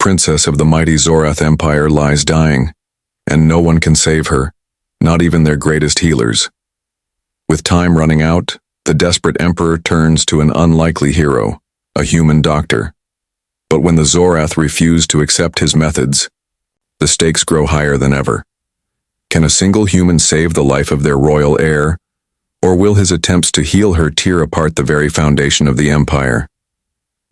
princess of the mighty Zorath Empire lies dying, and no one can save her, not even their greatest healers. With time running out, the desperate emperor turns to an unlikely hero, a human doctor. But when the Zorath refuse to accept his methods, the stakes grow higher than ever. Can a single human save the life of their royal heir, or will his attempts to heal her tear apart the very foundation of the empire?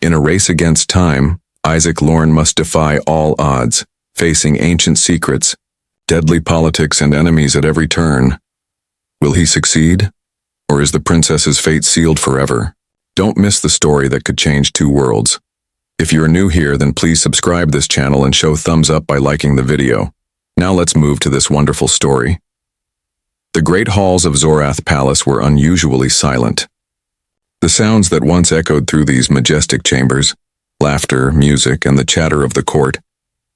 In a race against time, Isaac Lorne must defy all odds, facing ancient secrets, deadly politics, and enemies at every turn. Will he succeed, or is the princess's fate sealed forever? Don't miss the story that could change two worlds. If you're new here, then please subscribe this channel and show thumbs up by liking the video. Now let's move to this wonderful story. The great halls of Zorath Palace were unusually silent. The sounds that once echoed through these majestic chambers, laughter, music, and the chatter of the court,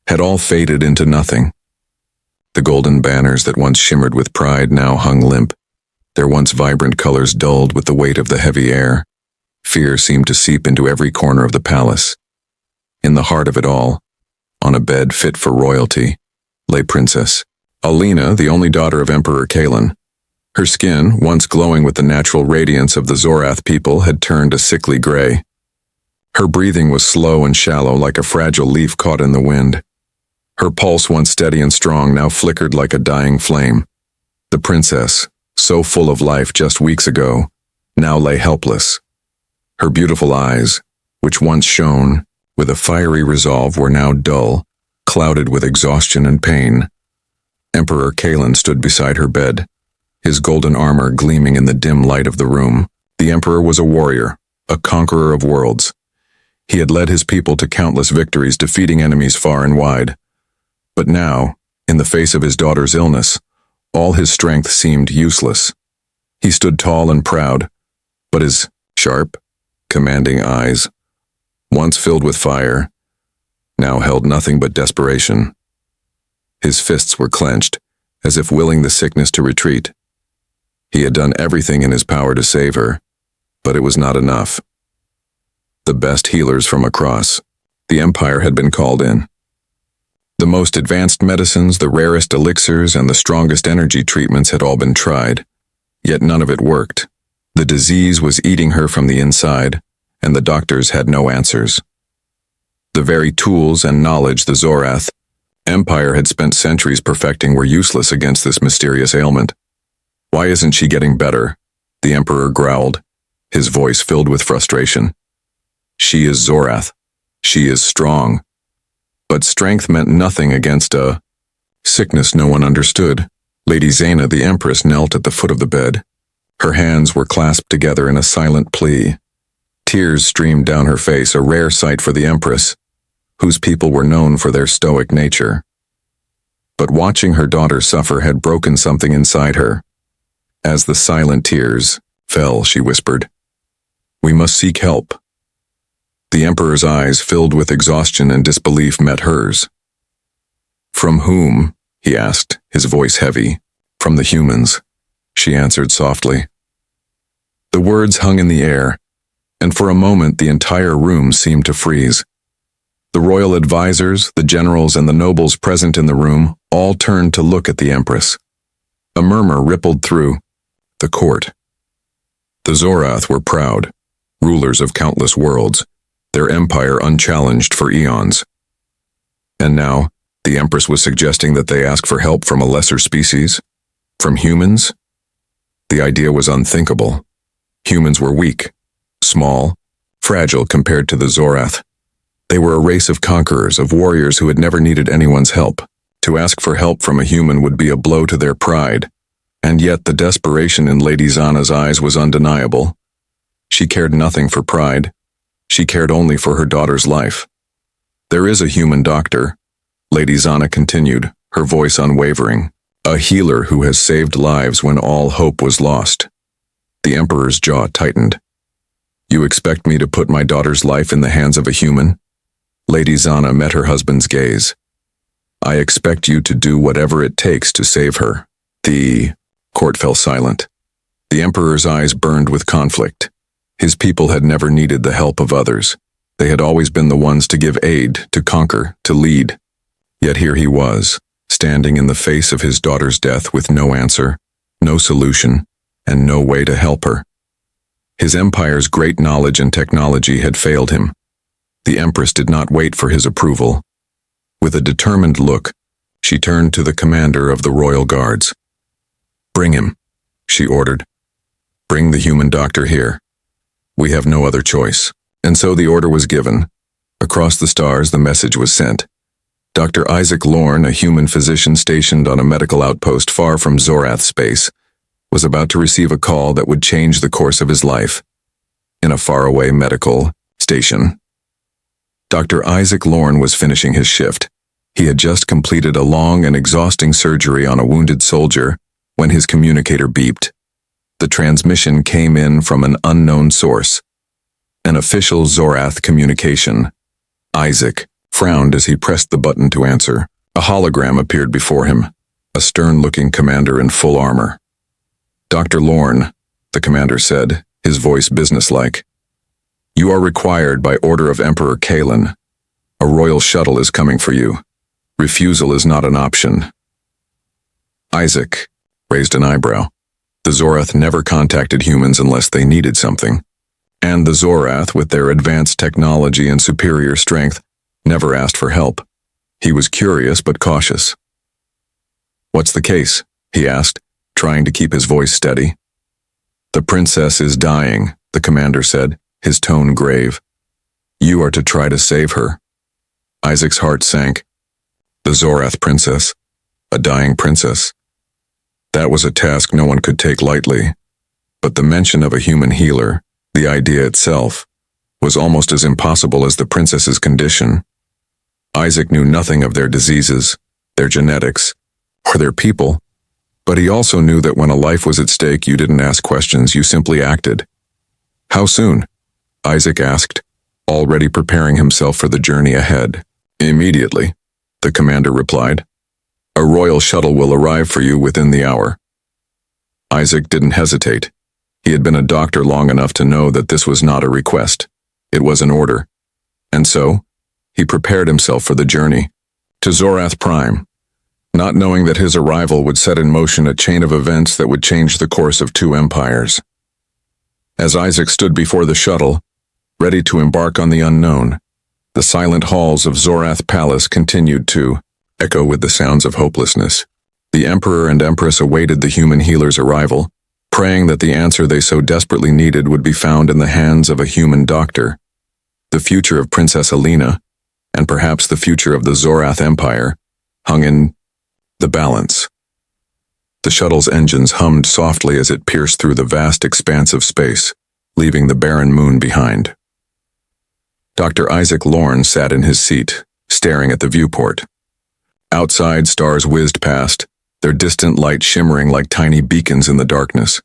had all faded into nothing. The golden banners that once shimmered with pride now hung limp, their once vibrant colors dulled with the weight of the heavy air. Fear seemed to seep into every corner of the palace. In the heart of it all, on a bed fit for royalty, lay Princess Alina, the only daughter of Emperor Kalen. Her skin, once glowing with the natural radiance of the Zorath people, had turned a sickly gray. Her breathing was slow and shallow, like a fragile leaf caught in the wind. Her pulse, once steady and strong, now flickered like a dying flame. The princess, so full of life just weeks ago, now lay helpless. Her beautiful eyes, which once shone with a fiery resolve, were now dull, clouded with exhaustion and pain. Emperor Kalen stood beside her bed, his golden armor gleaming in the dim light of the room. The emperor was a warrior, a conqueror of worlds. He had led his people to countless victories, defeating enemies far and wide. But now, in the face of his daughter's illness, all his strength seemed useless. He stood tall and proud, but his sharp, commanding eyes, once filled with fire, now held nothing but desperation. His fists were clenched, as if willing the sickness to retreat. He had done everything in his power to save her, but it was not enough. The best healers from across the empire had been called in. The most advanced medicines, the rarest elixirs, and the strongest energy treatments had all been tried, yet none of it worked. The disease was eating her from the inside, and the doctors had no answers. The very tools and knowledge the Zorath Empire had spent centuries perfecting were useless against this mysterious ailment. "Why isn't she getting better?" the emperor growled, his voice filled with frustration. She is Zorath. She is strong. But strength meant nothing against a sickness no one understood. Lady Zaina, the empress, knelt at the foot of the bed. Her hands were clasped together in a silent plea. Tears streamed down her face, a rare sight for the empress, whose people were known for their stoic nature. But watching her daughter suffer had broken something inside her. As the silent tears fell, she whispered, "We must seek help." The emperor's eyes, filled with exhaustion and disbelief, met hers. "From whom?" he asked, his voice heavy. "From the humans," she answered softly. The words hung in the air, and for a moment the entire room seemed to freeze. The royal advisors, the generals, and the nobles present in the room all turned to look at the empress. A murmur rippled through the court. The Zorath were proud, rulers of countless worlds, their empire unchallenged for eons. And now, the empress was suggesting that they ask for help from a lesser species? From humans? The idea was unthinkable. Humans were weak, small, fragile compared to the Zorath. They were a race of conquerors, of warriors who had never needed anyone's help. To ask for help from a human would be a blow to their pride. And yet the desperation in Lady Zaina's eyes was undeniable. She cared nothing for pride. She cared only for her daughter's life. "There is a human doctor," Lady Zaina continued, her voice unwavering. "A healer who has saved lives when all hope was lost." The emperor's jaw tightened. "You expect me to put my daughter's life in the hands of a human?" Lady Zaina met her husband's gaze. "I expect you to do whatever it takes to save her." The court fell silent. The emperor's eyes burned with conflict. His people had never needed the help of others. They had always been the ones to give aid, to conquer, to lead. Yet here he was, standing in the face of his daughter's death with no answer, no solution, and no way to help her. His empire's great knowledge and technology had failed him. The Empress did not wait for his approval. With a determined look, she turned to the commander of the royal guards. "Bring him," she ordered. "Bring the human doctor here. We have no other choice." And so the order was given. Across the stars, the message was sent. Dr. Isaac Lorne, a human physician stationed on a medical outpost far from Zorath space, was about to receive a call that would change the course of his life. In a faraway medical station. Dr. Isaac Lorne was finishing his shift. He had just completed a long and exhausting surgery on a wounded soldier when his communicator beeped. The transmission came in from an unknown source. An official Zorath communication. Isaac frowned as he pressed the button to answer. A hologram appeared before him, a stern-looking commander in full armor. "Dr. Lorne," the commander said, his voice businesslike. "You are required by order of Emperor Kalen. A royal shuttle is coming for you. Refusal is not an option." Isaac raised an eyebrow. The Zorath never contacted humans unless they needed something. And the Zorath, with their advanced technology and superior strength, never asked for help. He was curious but cautious. "What's the case?" he asked, trying to keep his voice steady. "The princess is dying," the commander said, his tone grave. "You are to try to save her." Isaac's heart sank. The Zorath princess, a dying princess. That was a task no one could take lightly. But the mention of a human healer, the idea itself, was almost as impossible as the princess's condition. Isaac knew nothing of their diseases, their genetics, or their people, but he also knew that when a life was at stake, you didn't ask questions, you simply acted. "How soon?" Isaac asked, already preparing himself for the journey ahead. "Immediately," the commander replied. "A royal shuttle will arrive for you within the hour." Isaac didn't hesitate. He had been a doctor long enough to know that this was not a request. It was an order. And so, he prepared himself for the journey to Zorath Prime, not knowing that his arrival would set in motion a chain of events that would change the course of two empires. As Isaac stood before the shuttle, ready to embark on the unknown, the silent halls of Zorath Palace continued to echo with the sounds of hopelessness. The Emperor and Empress awaited the human healer's arrival, praying that the answer they so desperately needed would be found in the hands of a human doctor. The future of Princess Alina, and perhaps the future of the Zorath Empire, hung in the balance. The shuttle's engines hummed softly as it pierced through the vast expanse of space, leaving the barren moon behind. Dr. Isaac Lorne sat in his seat, staring at the viewport. Outside, stars whizzed past, their distant light shimmering like tiny beacons in the darkness.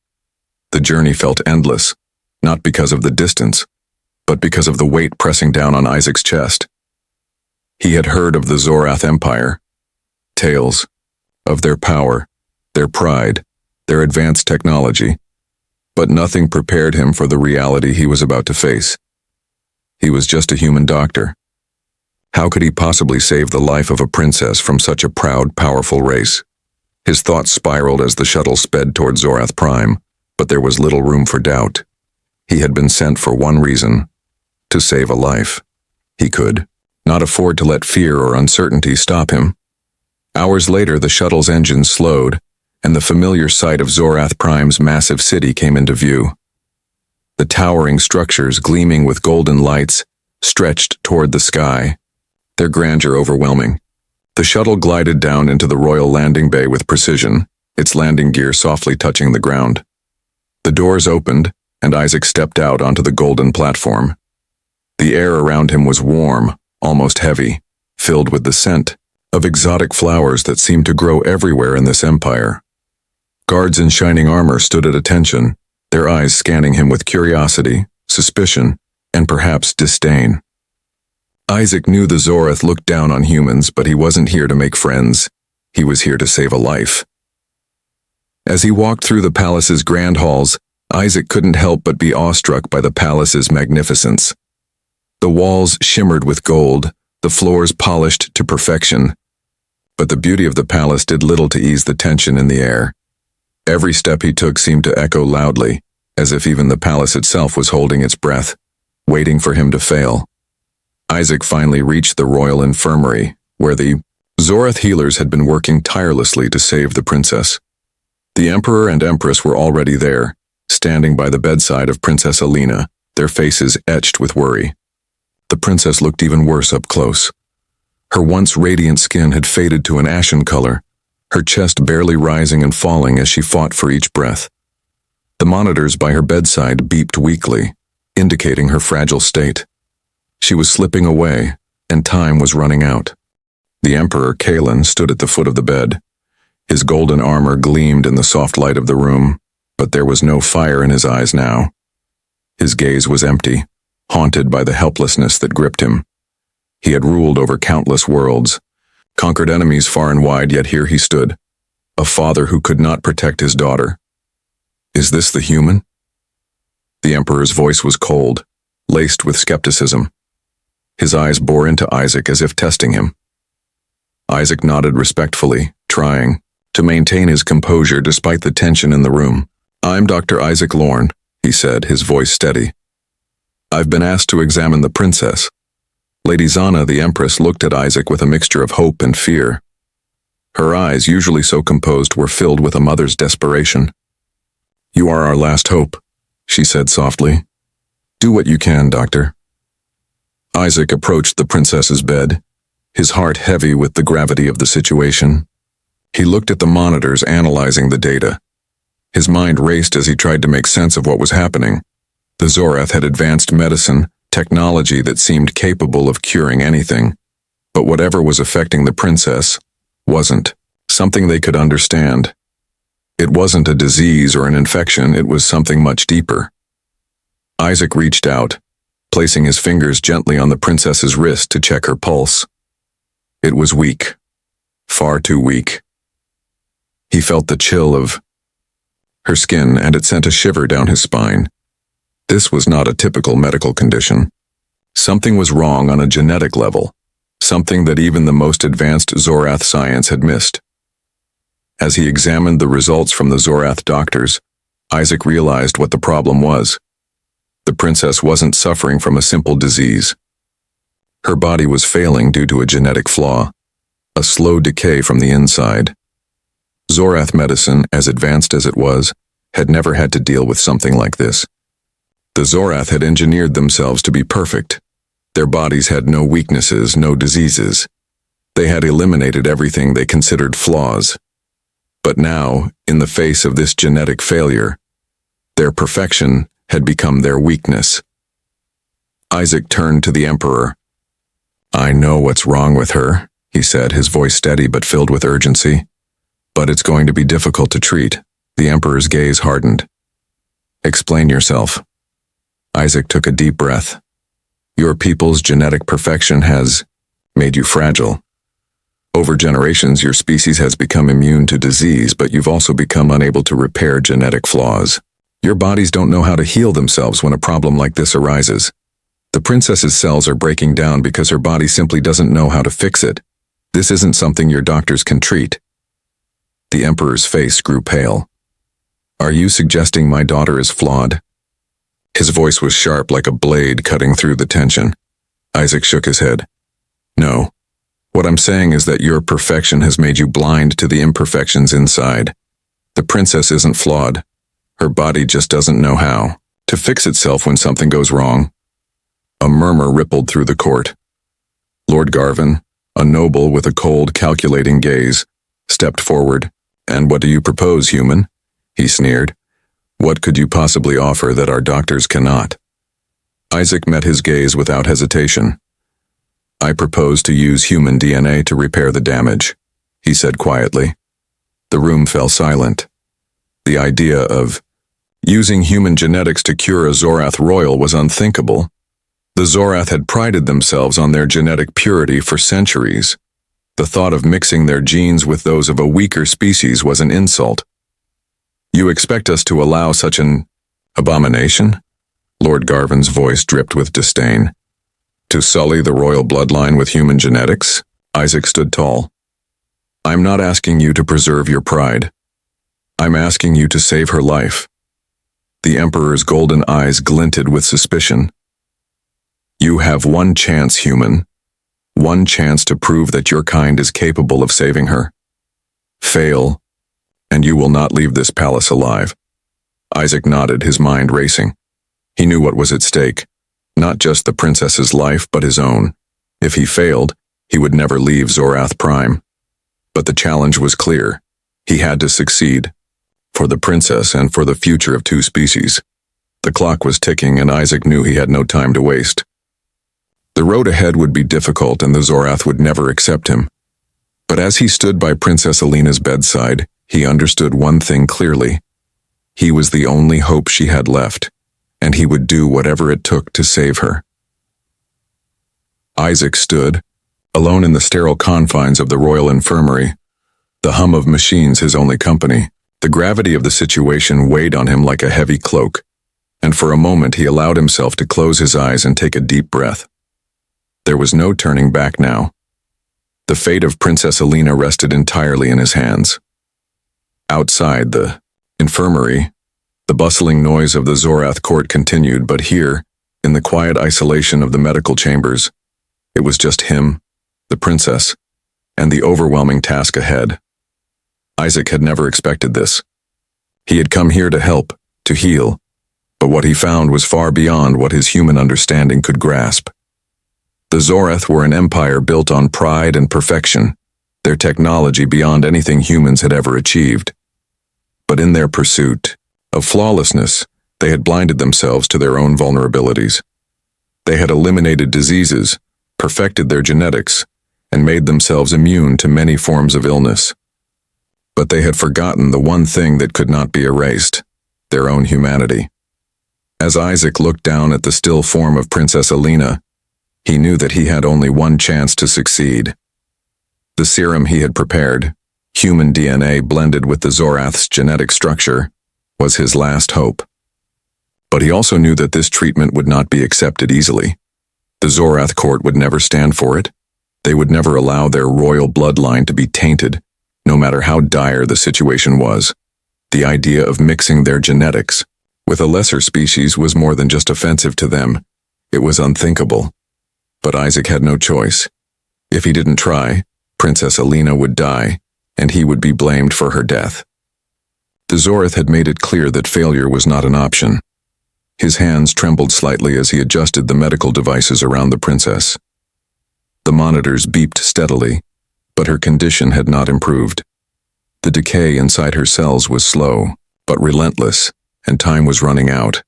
The journey felt endless, not because of the distance, but because of the weight pressing down on Isaac's chest. He had heard of the Zorath Empire, tales of their power, their pride, their advanced technology, but nothing prepared him for the reality he was about to face. He was just a human doctor. How could he possibly save the life of a princess from such a proud, powerful race? His thoughts spiraled as the shuttle sped toward Zorath Prime, but there was little room for doubt. He had been sent for one reason: to save a life. He could not afford to let fear or uncertainty stop him. Hours later, the shuttle's engines slowed, and the familiar sight of Zorath Prime's massive city came into view. The towering structures, gleaming with golden lights, stretched toward the sky, their grandeur overwhelming. The shuttle glided down into the royal landing bay with precision, its landing gear softly touching the ground. The doors opened, and Isaac stepped out onto the golden platform. The air around him was warm, almost heavy, filled with the scent of exotic flowers that seemed to grow everywhere in this empire. Guards in shining armor stood at attention, their eyes scanning him with curiosity, suspicion, and perhaps disdain. Isaac knew the Zorath looked down on humans, but he wasn't here to make friends. He was here to save a life. As he walked through the palace's grand halls, Isaac couldn't help but be awestruck by the palace's magnificence. The walls shimmered with gold, the floors polished to perfection. But the beauty of the palace did little to ease the tension in the air. Every step he took seemed to echo loudly, as if even the palace itself was holding its breath, waiting for him to fail. Isaac finally reached the royal infirmary, where the Zorath healers had been working tirelessly to save the princess. The emperor and empress were already there, standing by the bedside of Princess Alina, their faces etched with worry. The princess looked even worse up close. Her once radiant skin had faded to an ashen color, her chest barely rising and falling as she fought for each breath. The monitors by her bedside beeped weakly, indicating her fragile state. She was slipping away, and time was running out. The Emperor Kalen stood at the foot of the bed. His golden armor gleamed in the soft light of the room, but there was no fire in his eyes now. His gaze was empty, haunted by the helplessness that gripped him. He had ruled over countless worlds, conquered enemies far and wide, yet here he stood, a father who could not protect his daughter. Is this the human? The Emperor's voice was cold, laced with skepticism. His eyes bore into Isaac as if testing him. Isaac nodded respectfully, trying to maintain his composure despite the tension in the room. "I'm Dr. Isaac Lorne," he said, his voice steady. "I've been asked to examine the princess." Lady Zana, the Empress, looked at Isaac with a mixture of hope and fear. Her eyes, usually so composed, were filled with a mother's desperation. "You are our last hope," she said softly. "Do what you can, Doctor." Isaac approached the princess's bed, his heart heavy with the gravity of the situation. He looked at the monitors, analyzing the data. His mind raced as he tried to make sense of what was happening. The Zorath had advanced medicine, technology that seemed capable of curing anything. But whatever was affecting the princess wasn't something they could understand. It wasn't a disease or an infection, it was something much deeper. Isaac reached out, placing his fingers gently on the princess's wrist to check her pulse. It was weak, far too weak. He felt the chill of her skin, and it sent a shiver down his spine. This was not a typical medical condition. Something was wrong on a genetic level, something that even the most advanced Zorath science had missed. As he examined the results from the Zorath doctors, Isaac realized what the problem was. The princess wasn't suffering from a simple disease. Her body was failing due to a genetic flaw, a slow decay from the inside. Zorath medicine, as advanced as it was, had never had to deal with something like this. The Zorath had engineered themselves to be perfect. Their bodies had no weaknesses, no diseases. They had eliminated everything they considered flaws. But now, in the face of this genetic failure, their perfection had become their weakness. Isaac turned to the Emperor. "I know what's wrong with her," he said, his voice steady but filled with urgency. "But it's going to be difficult to treat." The Emperor's gaze hardened. "Explain yourself." Isaac took a deep breath. "Your people's genetic perfection has made you fragile. Over generations, your species has become immune to disease, but you've also become unable to repair genetic flaws. Your bodies don't know how to heal themselves when a problem like this arises. The princess's cells are breaking down because her body simply doesn't know how to fix it. This isn't something your doctors can treat." The Emperor's face grew pale. "Are you suggesting my daughter is flawed?" His voice was sharp, like a blade cutting through the tension. Isaac shook his head. "No. What I'm saying is that your perfection has made you blind to the imperfections inside. The princess isn't flawed. Her body just doesn't know how to fix itself when something goes wrong." A murmur rippled through the court. Lord Garvin, a noble with a cold, calculating gaze, stepped forward. "And what do you propose, human?" he sneered. "What could you possibly offer that our doctors cannot?" Isaac met his gaze without hesitation. "I propose to use human DNA to repair the damage," he said quietly. The room fell silent. The idea of using human genetics to cure a Zorath royal was unthinkable. The Zorath had prided themselves on their genetic purity for centuries. The thought of mixing their genes with those of a weaker species was an insult. "You expect us to allow such an abomination?" Lord Garvin's voice dripped with disdain. To sully the royal bloodline with human genetics? Isaac stood tall. I'm not asking you to preserve your pride. I'm asking you to save her life. The Emperor's golden eyes glinted with suspicion. You have one chance, human. One chance to prove that your kind is capable of saving her. Fail, and you will not leave this palace alive. Isaac nodded, his mind racing. He knew what was at stake, not just the princess's life, but his own. If he failed, he would never leave Zorath Prime. But the challenge was clear. He had to succeed. For the princess and for the future of two species. The clock was ticking, and Isaac knew he had no time to waste. The road ahead would be difficult, and the Zorath would never accept him. But as he stood by Princess Alina's bedside, he understood one thing clearly. He was the only hope she had left, and he would do whatever it took to save her. Isaac stood, alone in the sterile confines of the royal infirmary, the hum of machines his only company. The gravity of the situation weighed on him like a heavy cloak, and for a moment he allowed himself to close his eyes and take a deep breath. There was no turning back now. The fate of Princess Alina rested entirely in his hands. Outside the infirmary, the bustling noise of the Zorath court continued, but here, in the quiet isolation of the medical chambers, it was just him, the princess, and the overwhelming task ahead. Isaac had never expected this. He had come here to help, to heal, but what he found was far beyond what his human understanding could grasp. The Zorath were an empire built on pride and perfection, their technology beyond anything humans had ever achieved. But in their pursuit of flawlessness, they had blinded themselves to their own vulnerabilities. They had eliminated diseases, perfected their genetics, and made themselves immune to many forms of illness. But they had forgotten the one thing that could not be erased, their own humanity. As Isaac looked down at the still form of Princess Alina, he knew that he had only one chance to succeed. The serum he had prepared, human DNA blended with the Zorath's genetic structure, was his last hope. But he also knew that this treatment would not be accepted easily. The Zorath court would never stand for it. They would never allow their royal bloodline to be tainted, no matter how dire the situation was. The idea of mixing their genetics with a lesser species was more than just offensive to them. It was unthinkable. But Isaac had no choice. If he didn't try, Princess Alina would die, and he would be blamed for her death. The Zorath had made it clear that failure was not an option. His hands trembled slightly as he adjusted the medical devices around the princess. The monitors beeped steadily, but her condition had not improved. The decay inside her cells was slow, but relentless, and time was running out.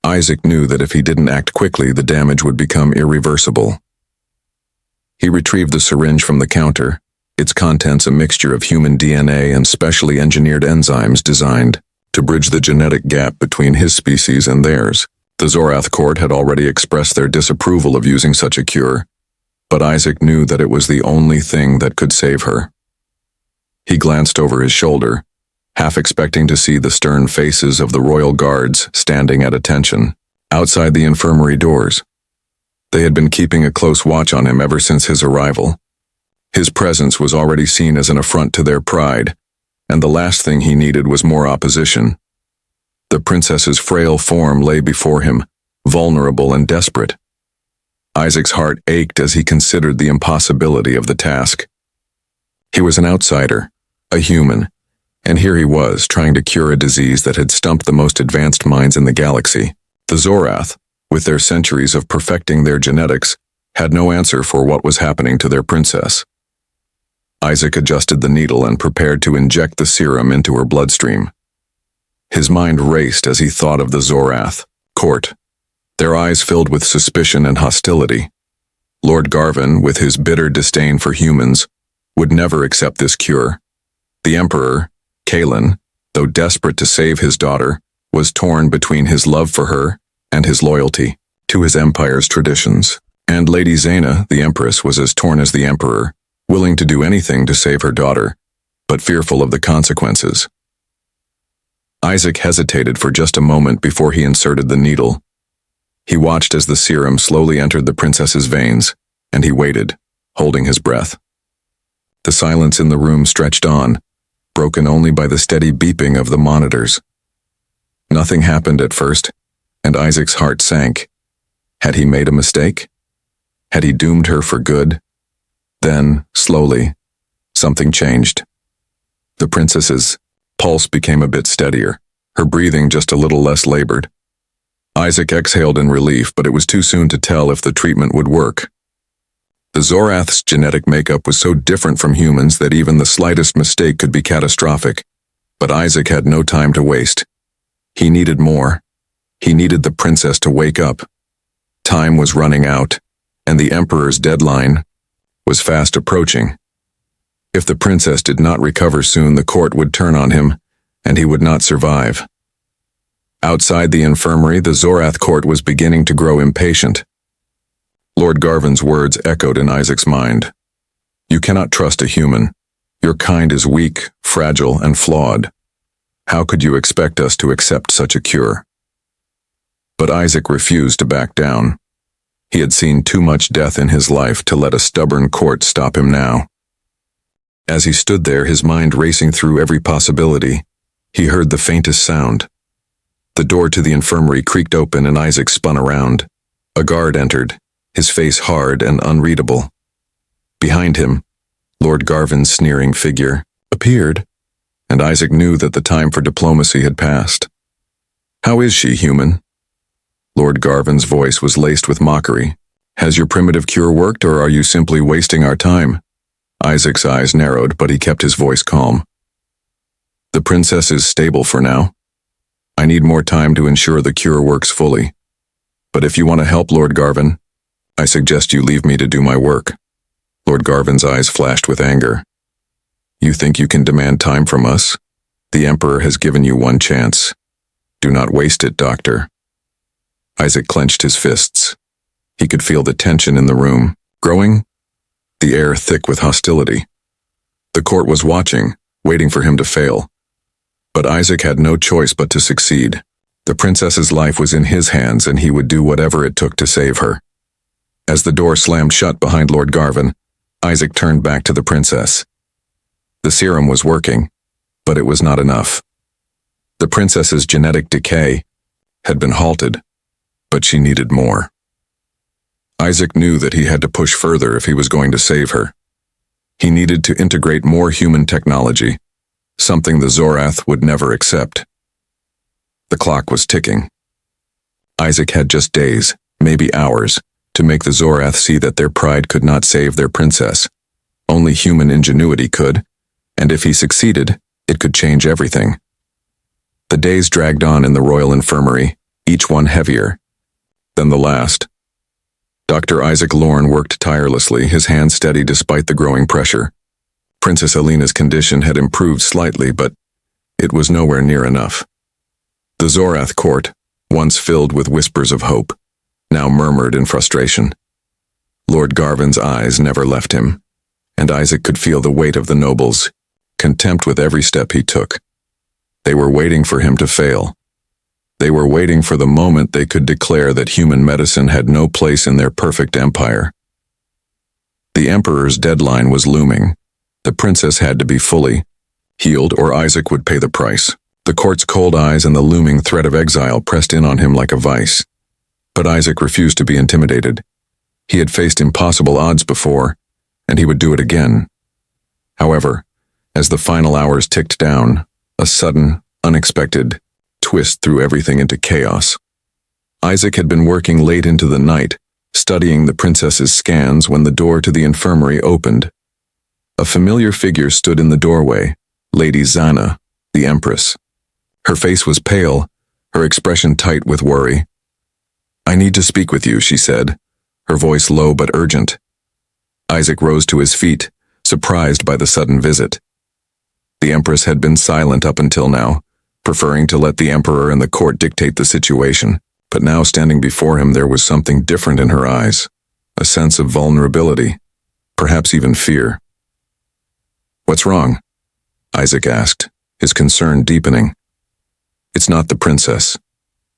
Isaac knew that if he didn't act quickly, the damage would become irreversible. He retrieved the syringe from the counter, its contents a mixture of human DNA and specially engineered enzymes designed to bridge the genetic gap between his species and theirs. The Zorath court had already expressed their disapproval of using such a cure, but Isaac knew that it was the only thing that could save her. He glanced over his shoulder, half expecting to see the stern faces of the royal guards standing at attention outside the infirmary doors. They had been keeping a close watch on him ever since his arrival. His presence was already seen as an affront to their pride, and the last thing he needed was more opposition. The princess's frail form lay before him, vulnerable and desperate. Isaac's heart ached as he considered the impossibility of the task. He was an outsider, a human, and here he was trying to cure a disease that had stumped the most advanced minds in the galaxy. The Zorath, with their centuries of perfecting their genetics, had no answer for what was happening to their princess. Isaac adjusted the needle and prepared to inject the serum into her bloodstream. His mind raced as he thought of the Zorath court, their eyes filled with suspicion and hostility. Lord Garvin, with his bitter disdain for humans, would never accept this cure. The Emperor, Kalen, though desperate to save his daughter, was torn between his love for her and his loyalty to his empire's traditions. And Lady Zaina, the Empress, was as torn as the Emperor, willing to do anything to save her daughter, but fearful of the consequences. Isaac hesitated for just a moment before he inserted the needle. He watched as the serum slowly entered the princess's veins, and he waited, holding his breath. The silence in the room stretched on, broken only by the steady beeping of the monitors. Nothing happened at first, and Isaac's heart sank. Had he made a mistake? Had he doomed her for good? Then, slowly, something changed. The princess's pulse became a bit steadier, her breathing just a little less labored. Isaac exhaled in relief, but it was too soon to tell if the treatment would work. The Zorath's genetic makeup was so different from humans that even the slightest mistake could be catastrophic, but Isaac had no time to waste. He needed more. He needed the princess to wake up. Time was running out, and the Emperor's deadline was fast approaching. If the princess did not recover soon, the court would turn on him, and he would not survive. Outside the infirmary, the Zorath court was beginning to grow impatient. Lord Garvin's words echoed in Isaac's mind. You cannot trust a human. Your kind is weak, fragile, and flawed. How could you expect us to accept such a cure? But Isaac refused to back down. He had seen too much death in his life to let a stubborn court stop him now. As he stood there, his mind racing through every possibility, he heard the faintest sound. The door to the infirmary creaked open and Isaac spun around. A guard entered, his face hard and unreadable. Behind him, Lord Garvin's sneering figure appeared, and Isaac knew that the time for diplomacy had passed. How is she, human? Lord Garvin's voice was laced with mockery. Has your primitive cure worked, or are you simply wasting our time? Isaac's eyes narrowed, but he kept his voice calm. The princess is stable for now. I need more time to ensure the cure works fully. But if you want to help, Lord Garvin, I suggest you leave me to do my work. Lord Garvin's eyes flashed with anger. You think you can demand time from us? The Emperor has given you one chance. Do not waste it, Doctor. Isaac clenched his fists. He could feel the tension in the room, growing, the air thick with hostility. The court was watching, waiting for him to fail. But Isaac had no choice but to succeed. The princess's life was in his hands, and he would do whatever it took to save her. As the door slammed shut behind Lord Garvin, Isaac turned back to the princess. The serum was working, but it was not enough. The princess's genetic decay had been halted, but she needed more. Isaac knew that he had to push further if he was going to save her. He needed to integrate more human technology, something the Zorath would never accept. The clock was ticking. Isaac had just days, maybe hours, to make the Zorath see that their pride could not save their princess. Only human ingenuity could, and if he succeeded, it could change everything. The days dragged on in the royal infirmary, each one heavier than the last. Dr. Isaac Lorne worked tirelessly, his hands steady despite the growing pressure. Princess Alina's condition had improved slightly, but it was nowhere near enough. The Zorath court, once filled with whispers of hope, now murmured in frustration. Lord Garvin's eyes never left him, and Isaac could feel the weight of the nobles, contempt with every step he took. They were waiting for him to fail. They were waiting for the moment they could declare that human medicine had no place in their perfect empire. The Emperor's deadline was looming. The princess had to be fully healed, or Isaac would pay the price. The court's cold eyes and the looming threat of exile pressed in on him like a vice. But Isaac refused to be intimidated. He had faced impossible odds before, and he would do it again. However, as the final hours ticked down, a sudden, unexpected twist threw everything into chaos. Isaac had been working late into the night, studying the princess's scans when the door to the infirmary opened. A familiar figure stood in the doorway, Lady Zana, the Empress. Her face was pale, her expression tight with worry. I need to speak with you, she said, her voice low but urgent. Isaac rose to his feet, surprised by the sudden visit. The Empress had been silent up until now, preferring to let the Emperor and the court dictate the situation, but now standing before him there was something different in her eyes, a sense of vulnerability, perhaps even fear. What's wrong? Isaac asked, his concern deepening. It's not the princess,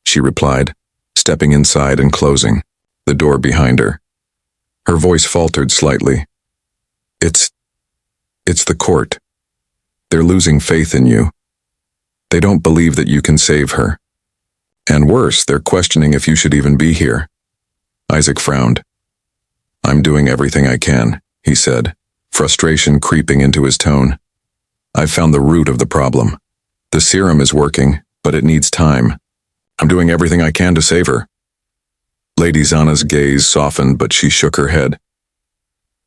she replied, stepping inside and closing the door behind her. Her voice faltered slightly. It's the court. They're losing faith in you. They don't believe that you can save her. And worse, they're questioning if you should even be here. Isaac frowned. I'm doing everything I can, he said, frustration creeping into his tone. I've found the root of the problem. The serum is working, but it needs time. I'm doing everything I can to save her. Lady Zana's gaze softened, but she shook her head.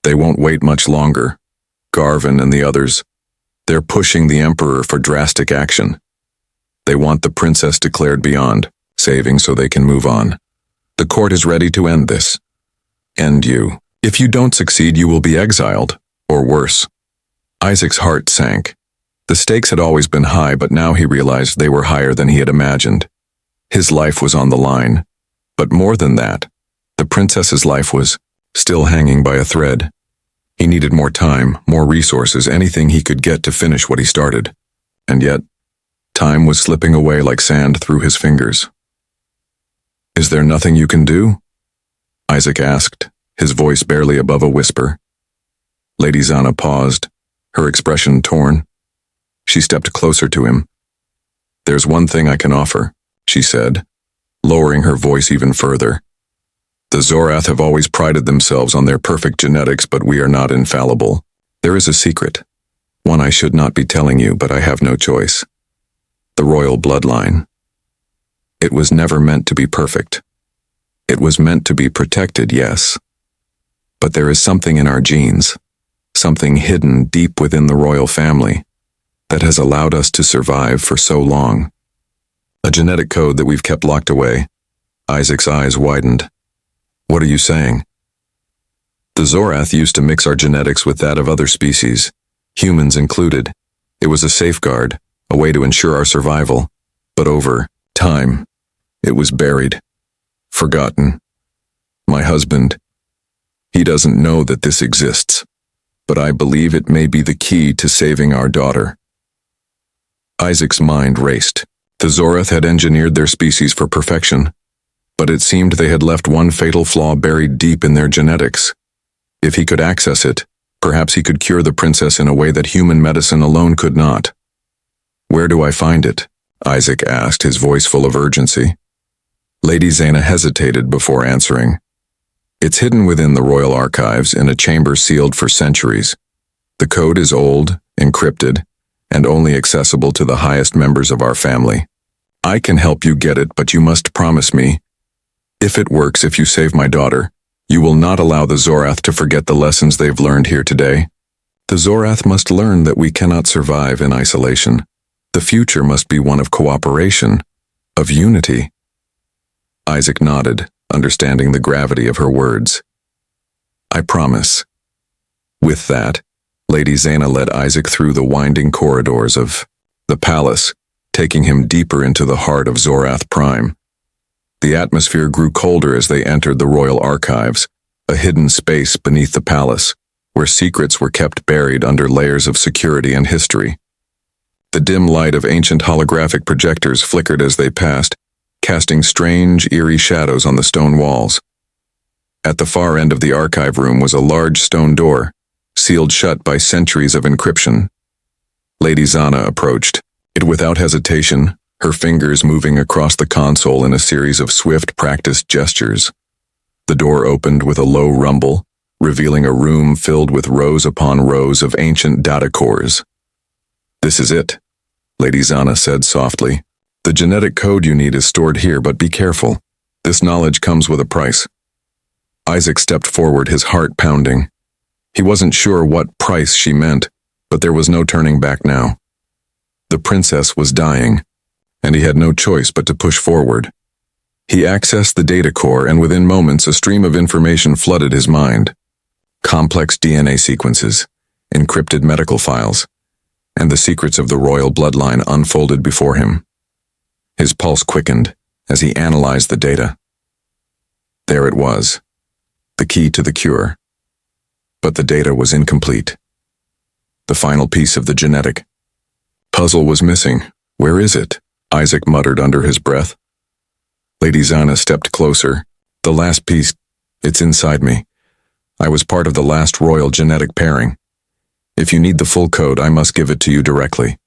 They won't wait much longer. Garvin and the others. They're pushing the Emperor for drastic action. They want the princess declared beyond, saving so they can move on. The court is ready to end this. End you. If you don't succeed, you will be exiled, or worse. Isaac's heart sank. The stakes had always been high, but now he realized they were higher than he had imagined. His life was on the line. But more than that, the princess's life was still hanging by a thread. He needed more time, more resources, anything he could get to finish what he started. And yet, time was slipping away like sand through his fingers. Is there nothing you can do? Isaac asked, his voice barely above a whisper. Lady Zana paused, her expression torn. She stepped closer to him. There's one thing I can offer, she said, lowering her voice even further. The Zorath have always prided themselves on their perfect genetics, but we are not infallible. There is a secret, one I should not be telling you, but I have no choice. The royal bloodline. It was never meant to be perfect. It was meant to be protected, yes. But there is something in our genes, something hidden deep within the royal family, that has allowed us to survive for so long. A genetic code that we've kept locked away. Isaac's eyes widened. What are you saying? The Zorath used to mix our genetics with that of other species, humans included. It was a safeguard, a way to ensure our survival. But over time, it was buried, forgotten. My husband, he doesn't know that this exists, but I believe it may be the key to saving our daughter. Isaac's mind raced. The Zorath had engineered their species for perfection, but it seemed they had left one fatal flaw buried deep in their genetics. If he could access it, perhaps he could cure the princess in a way that human medicine alone could not. Where do I find it? Isaac asked, his voice full of urgency. Lady Zana hesitated before answering. It's hidden within the royal archives in a chamber sealed for centuries. The code is old, encrypted, and only accessible to the highest members of our family. I can help you get it, but you must promise me, if it works, if you save my daughter, you will not allow the Zorath to forget the lessons they've learned here today. The Zorath must learn that we cannot survive in isolation. The future must be one of cooperation, of unity. Isaac nodded, understanding the gravity of her words. I promise. With that, Lady Zana led Isaac through the winding corridors of the palace, taking him deeper into the heart of Zorath Prime. The atmosphere grew colder as they entered the royal archives, a hidden space beneath the palace, where secrets were kept buried under layers of security and history. The dim light of ancient holographic projectors flickered as they passed, casting strange, eerie shadows on the stone walls. At the far end of the archive room was a large stone door, sealed shut by centuries of encryption. Lady Zana approached, it without hesitation, her fingers moving across the console in a series of swift, practiced gestures. The door opened with a low rumble, revealing a room filled with rows upon rows of ancient data cores. This is it, Lady Zana said softly. The genetic code you need is stored here, but be careful. This knowledge comes with a price. Isaac stepped forward, his heart pounding. He wasn't sure what price she meant, but there was no turning back now. The princess was dying, and he had no choice but to push forward. He accessed the data core, and within moments a stream of information flooded his mind. Complex DNA sequences, encrypted medical files, and the secrets of the royal bloodline unfolded before him. His pulse quickened as he analyzed the data. There it was, the key to the cure. But the data was incomplete. The final piece of the genetic puzzle was missing. Where is it? Isaac muttered under his breath. Lady Zana stepped closer. The last piece, it's inside me. I was part of the last royal genetic pairing. If you need the full code, I must give it to you directly.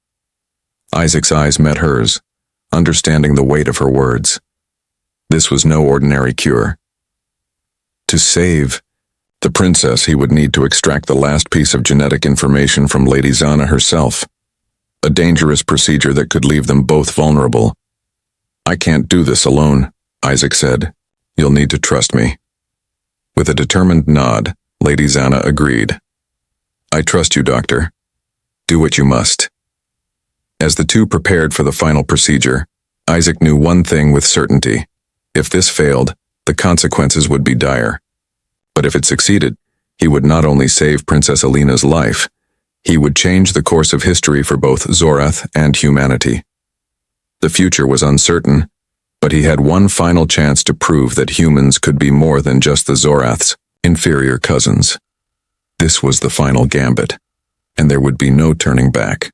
Isaac's eyes met hers, understanding the weight of her words. This was no ordinary cure. To save the princess, he would need to extract the last piece of genetic information from Lady Zana herself, a dangerous procedure that could leave them both vulnerable. I can't do this alone, Isaac said. You'll need to trust me. With a determined nod, Lady Zana agreed. I trust you, Doctor. Do what you must. As the two prepared for the final procedure, Isaac knew one thing with certainty. If this failed, the consequences would be dire. But if it succeeded, he would not only save Princess Alina's life, he would change the course of history for both Zorath and humanity. The future was uncertain, but he had one final chance to prove that humans could be more than just the Zorath's inferior cousins. This was the final gambit, and there would be no turning back.